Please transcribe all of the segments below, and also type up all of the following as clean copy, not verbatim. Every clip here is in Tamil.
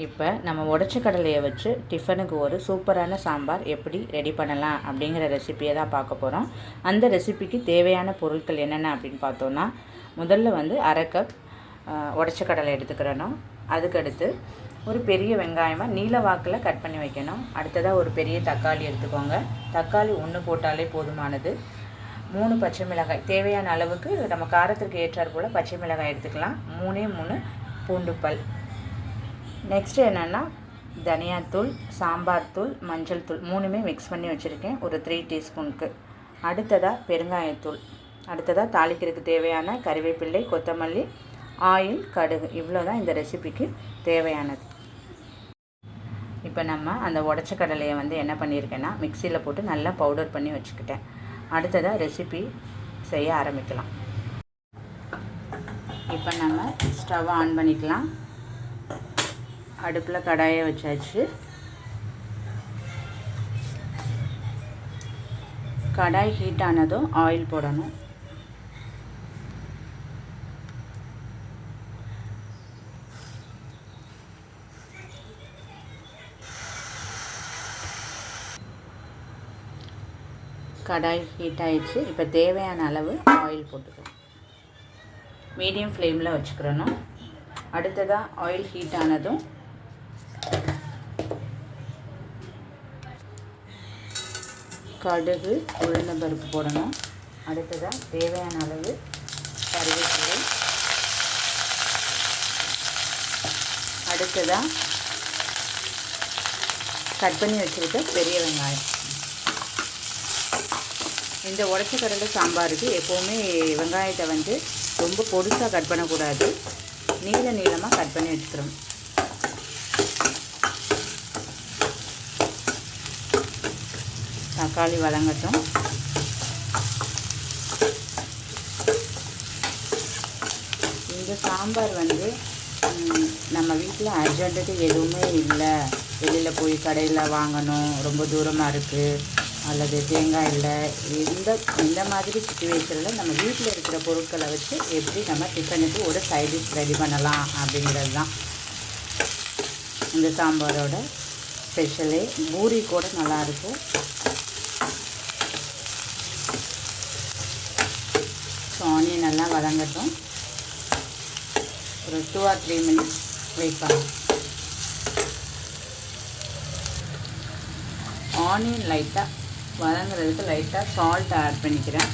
இப்போ நம்ம உடச்ச கடலையை வச்சு டிஃபனுக்கு ஒரு சூப்பரான சாம்பார் எப்படி ரெடி பண்ணலாம் அப்படிங்கிற ரெசிப்பியை தான் பார்க்க போகிறோம். அந்த ரெசிபிக்கு தேவையான பொருட்கள் என்னென்ன அப்படின்னு பார்த்தோன்னா, முதல்ல வந்து அரை கப் உடச்ச கடலை எடுத்துக்கிறணும். அதுக்கடுத்து ஒரு பெரிய வெங்காயமாக நீல வாக்கில் கட் பண்ணி வைக்கணும். அடுத்ததாக ஒரு பெரிய தக்காளி எடுத்துக்கோங்க. தக்காளி ஒன்று போட்டாலே போதுமானது. 3 பச்சை மிளகாய், தேவையான அளவுக்கு நம்ம காரத்திற்கு ஏற்றாற் போல் பச்சை மிளகாய் எடுத்துக்கலாம். 3 பூண்டு பல். நெக்ஸ்ட்டு என்னென்னா தனியாத்தூள், சாம்பார் தூள், மஞ்சள் தூள் 3மே மிக்ஸ் பண்ணி வச்சுருக்கேன், ஒரு 3 டீஸ்பூனுக்கு. அடுத்ததாக பெருங்காயத்தூள். அடுத்ததாக தாளிக்கிறதுக்கு தேவையான கறிவேப்பிள்ளை, கொத்தமல்லி, ஆயில், கடுகு. இவ்வளோ தான் இந்த ரெசிபிக்கு தேவையானது. இப்போ நம்ம அந்த உடச்ச கடலையை வந்து என்ன பண்ணியிருக்கேன்னா மிக்சியில் போட்டு நல்லா பவுடர் பண்ணி வச்சுக்கிட்டேன். அடுத்ததாக ரெசிபி செய்ய ஆரம்பிக்கலாம். இப்போ நம்ம ஸ்டவ் ஆன் பண்ணிக்கலாம். அடுப்பில் கடாயை வச்சாச்சு. கடாய் ஹீட் ஆனதும் ஆயில் போடணும். கடாய் ஹீட் ஆகிடுச்சு. இப்போ தேவையான அளவு ஆயில் போட்டுக்கலாம். மீடியம் ஃப்ளேமில் வச்சுக்கிறணும். அடுத்ததாக ஆயில் ஹீட் ஆனதும் கடுகு, உளுந்தம் பருப்பு போடணும். அடுத்ததாக தேவையான அளவு கறிவேப்பிலை. அடுத்ததாக கட் பண்ணி வச்சுருக்க பெரிய வெங்காயம். இந்த உடச்ச கடலை சாம்பாருக்கு எப்போவுமே வெங்காயத்தை வந்து ரொம்ப பொடிசாக கட் பண்ணக்கூடாது, நீளமாக கட் பண்ணி வச்சுக்கிறோம். தக்காளி வதங்கட்டும். இந்த சாம்பார் வந்து நம்ம வீட்டில் அர்ஜென்ட்டுக்கு எதுவுமே இல்லை, வெளியில் போய் கடையில் வாங்கணும், ரொம்ப தூரமாக இருக்குது, அல்லது தேங்காய் இல்லை, இந்த மாதிரி சுச்சுவேஷனில் நம்ம வீட்டில் இருக்கிற பொருட்களை வச்சு எப்படி நம்ம டிஃபனுக்கு ஒரு சைட் டிஷ் ரெடி பண்ணலாம் அப்படிங்கிறது தான் இந்த சாம்பாரோட ஸ்பெஷலே. பூரி கூட நல்லாயிருக்கும். ஸோ ஆனியன் நல்லா வதங்கட்டும். ஒரு 2 or 3 minutes வெயிட் பண்ணலாம். ஆனியன் லைட்டாக வதங்குறதுக்கு லைட்டாக சால்ட் ஆட் பண்ணிக்கிறேன்.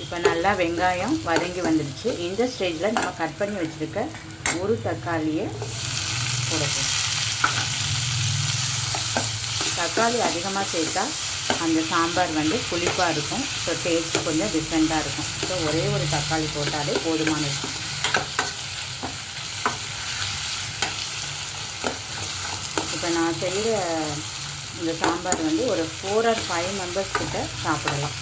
இப்போ நல்லா வெங்காயம் வதங்கி வந்துடுச்சு. இந்த ஸ்டேஜில் நம்ம கட் பண்ணி வச்சுருக்க ஒரு தக்காளியை போடணும். தக்காளி அதிகமாக சேர்த்தா அந்த சாம்பார் வந்து புளிப்பாக இருக்கும். ஸோ டேஸ்ட் கொஞ்சம் டிஃப்ரெண்ட்டாக இருக்கும். ஸோ ஒரே ஒரு தக்காளி போட்டாலே போதுமானது. இப்போ நான் செய்கிற இந்த சாம்பார் வந்து ஒரு 4 or 5 மெம்பர்ஸ் கிட்ட சாப்பிடலாம்.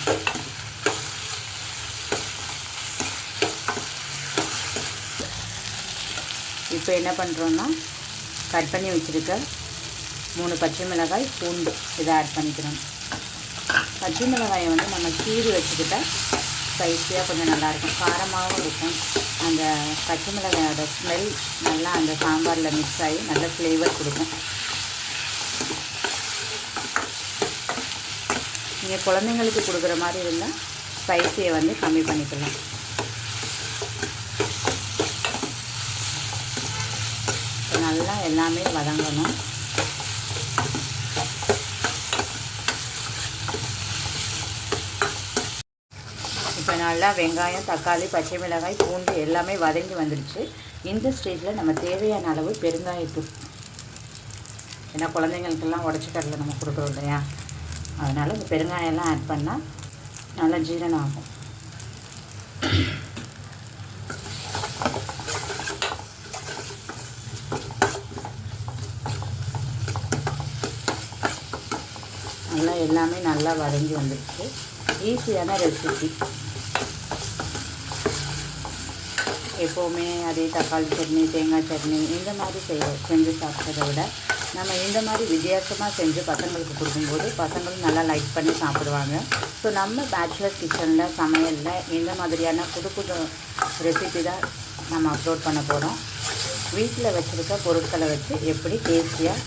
இப்போ என்ன பண்ணுறோன்னா கட் பண்ணி வச்சுருக்க 3 பச்சை மிளகாய், பூண்டு இதை ஆட் பண்ணிக்கிறோம். பச்சை மிளகாயை வந்து நம்ம கீறி வச்சுக்கிட்டா ஸ்பைஸியாக கொஞ்சம் நல்லாயிருக்கும், காரமாகவும் இருக்கும். அந்த பச்சை மிளகாயோட ஸ்மெல் நல்லா அந்த சாம்பாரில் மிக்ஸ் ஆகி நல்ல ஃப்ளேவர் கொடுக்கும். நீங்கள் குழந்தைங்களுக்கு கொடுக்குற மாதிரி இருந்தால் ஸ்பைஸியை வந்து கம்மி பண்ணிக்கலாம். நல்லா எல்லாமே வதங்கணும். இப்போ நல்லா வெங்காயம், தக்காளி, பச்சை மிளகாய், பூண்டு எல்லாமே வதங்கி வந்துடுச்சு. இந்த ஸ்டேஜில் நம்ம தேவையான அளவு பெருங்காயத்தூள், ஏன்னா குழந்தைங்களுக்கெல்லாம் உடச்ச கடலை நம்ம கொடுக்குறோம் இல்லையா, அதனால் இந்த பெருங்காயம்லாம் ஆட் பண்ணால் நல்லா ஜீரணம் ஆகும். நல்லா எல்லாமே நல்லா வதங்கி வந்துடுச்சு. ஈஸியான ரெசிபி. எப்போவுமே அதே தக்காளி சட்னி, தேங்காய் சட்னி இந்த மாதிரி செஞ்சு சாப்பிட்றத விட நம்ம இந்த மாதிரி வித்தியாசமாக செஞ்சு பசங்களுக்கு கொடுக்கும்போது பசங்களும் நல்லா லைக் பண்ணி சாப்பிடுவாங்க. ஸோ நம்ம பேச்சுலர் கிச்சனில் சமையலில் இந்த மாதிரியான புது புது ரெசிபி தான் நம்ம அப்லோட் பண்ண போகிறோம். வீட்டில் வச்சுருக்க பொருட்களை வச்சு எப்படி டேஸ்டியாக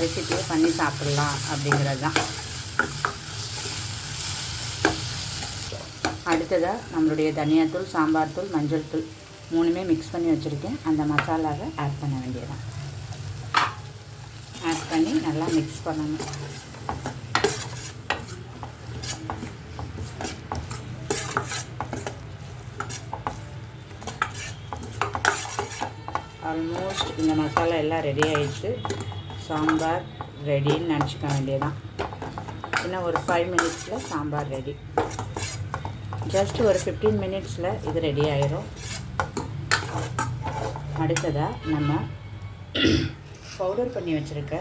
ரெசிபியை பண்ணி சாப்பிட்லாம் அப்படிங்கிறது தான். அடுத்ததாக நம்மளுடைய தனியாத்தூள், சாம்பார் தூள், மஞ்சள் தூள் 3மே மிக்ஸ் பண்ணி வச்சுருக்கேன். அந்த மசாலாவை ஆட் பண்ண வேண்டியதான். ஆட் பண்ணி நல்லா மிக்ஸ் பண்ணணும். ஆல்மோஸ்ட் இந்த மசாலா எல்லாம் ரெடி ஆகிடுச்சு. சாம்பார் ரெடின்னு நினச்சிக்க வேண்டியதான். இன்னும் ஒரு 5 மினிட்ஸில் சாம்பார் ரெடி. ஜஸ்ட் ஒரு 15 மினிட்ஸில் இது ரெடி ஆயிரும். அடுத்ததாக நம்ம பவுடர் பண்ணி வச்சுருக்க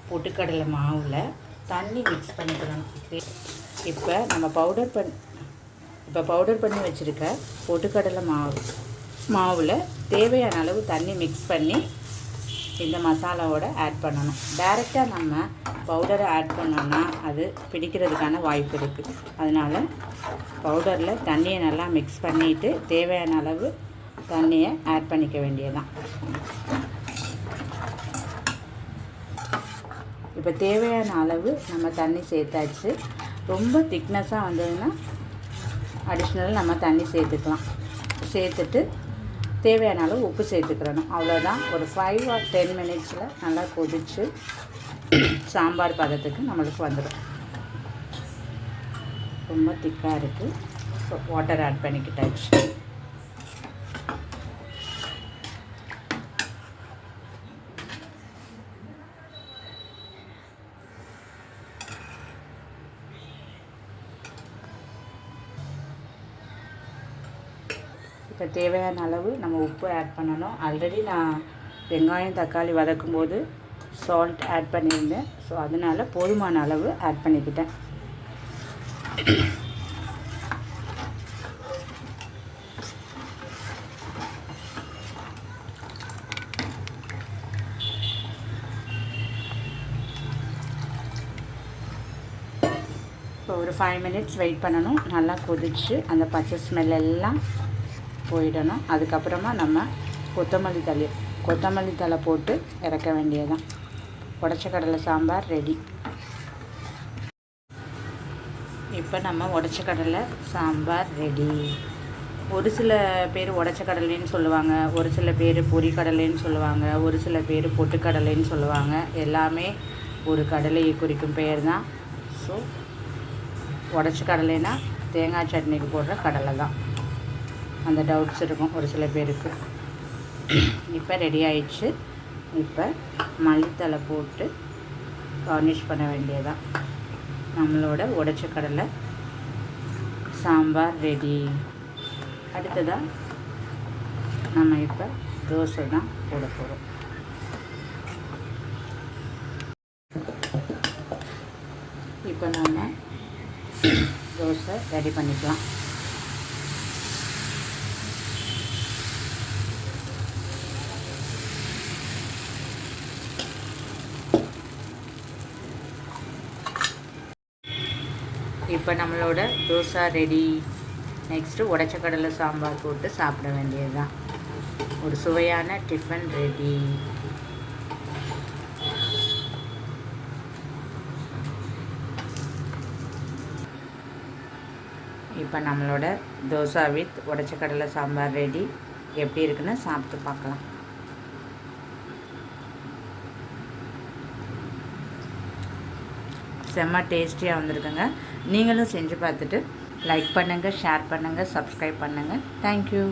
பொட்டுக்கடலை மாவில் தண்ணி மிக்ஸ் பண்ணிக்கலாம். இப்போ நம்ம பவுடர் பண்ணி வச்சுருக்க பொட்டுக்கடலை மாவில் தேவையான அளவு தண்ணி மிக்ஸ் பண்ணி இந்த மசாலாவோட ஆட் பண்ணணும். டைரெக்டாக நம்ம பவுடரை ஆட் பண்ணோன்னா அது பிடிக்கிறதுக்கான வாய்ப்பு இருக்குது. அதனால் பவுடரில் தண்ணியை நல்லா மிக்ஸ் பண்ணிவிட்டு தேவையான அளவு தண்ணியை ஆட் பண்ணிக்க வேண்டியதான். இப்போ தேவையான அளவு நம்ம தண்ணி சேர்த்தாச்சு. ரொம்ப திக்னஸாக வந்ததுன்னா அடிஷ்னல் நம்ம தண்ணி சேர்த்துக்கலாம். சேர்த்துட்டு தேவையான அளவு உப்பு சேர்த்துக்கிறணும். அவ்வளோதான். ஒரு 5 or 10 மினிட்ஸில் நல்லா கொதித்து சாம்பார் பதத்துக்கு நம்மளுக்கு வந்துடும். ரொம்ப திக்காக இருக்குது. ஸோ வாட்டர் ஆட் பண்ணிக்கிட்டாச்சு. இப்போ தேவையான அளவு நம்ம உப்பு ஆட் பண்ணணும். ஆல்ரெடி நான் வெங்காயம் தக்காளி வதக்கும் போது சால்ட் ஆட் பண்ணியிருந்தேன். ஸோ அதனால் போதுமான அளவு ஆட் பண்ணிக்கிட்டேன். இப்போ ஒரு 5 மினிட்ஸ் வெயிட் பண்ணணும். நல்லா கொதிச்சு அந்த பச்சை ஸ்மெல் எல்லாம் போயிடணும். அதுக்கப்புறமா நம்ம கொத்தமல்லி தழை போட்டு இறக்க வேண்டியதுதான். உடச்ச கடலை சாம்பார் ரெடி. இப்போ நம்ம உடச்ச கடலை சாம்பார் ரெடி. ஒரு சில பேர் உடச்ச கடலைன்னு சொல்லுவாங்க, ஒரு சில பேர் பொரி கடலைன்னு சொல்லுவாங்க, ஒரு சில பேர் பொட்டுக்கடலைன்னு சொல்லுவாங்க. எல்லாமே ஒரு கடலையை குறிக்கும் பெயர் தான். ஸோ உடச்ச கடலைன்னா தேங்காய் சட்னிக்கு போடுற கடலை தான். அந்த டவுட்ஸ் இருக்கும் ஒரு சில பேருக்கு. இப்போ ரெடி ஆயிடுச்சு. இப்போ மல்லித்தழை போட்டு கார்னிஷ் பண்ண வேண்டியதான். நம்மளோட உடைச்ச கடலை சாம்பார் ரெடி. அடுத்ததாக நம்ம இப்போ தோசை தான் போட போகிறோம். இப்போ நம்ம தோசை ரெடி பண்ணிக்கலாம். இப்போ நம்மளோட தோசை ரெடி. நெக்ஸ்ட்டு உடைச்ச கடலை சாம்பார் போட்டு சாப்பிட வேண்டியது தான். ஒரு சுவையான டிஃபன் ரெடி. இப்போ நம்மளோட தோசை வித் உடைச்ச கடலை சாம்பார் ரெடி. எப்படி இருக்குன்னு சாப்பிட்டு பார்க்கலாம். செம்ம டேஸ்டியாக வந்திருக்குங்க. நீங்களும் செஞ்சு பார்த்துட்டு லைக் பண்ணுங்கள், ஷேர் பண்ணுங்கள், சப்ஸ்கிரைப் பண்ணுங்கள். தேங்க்யூ.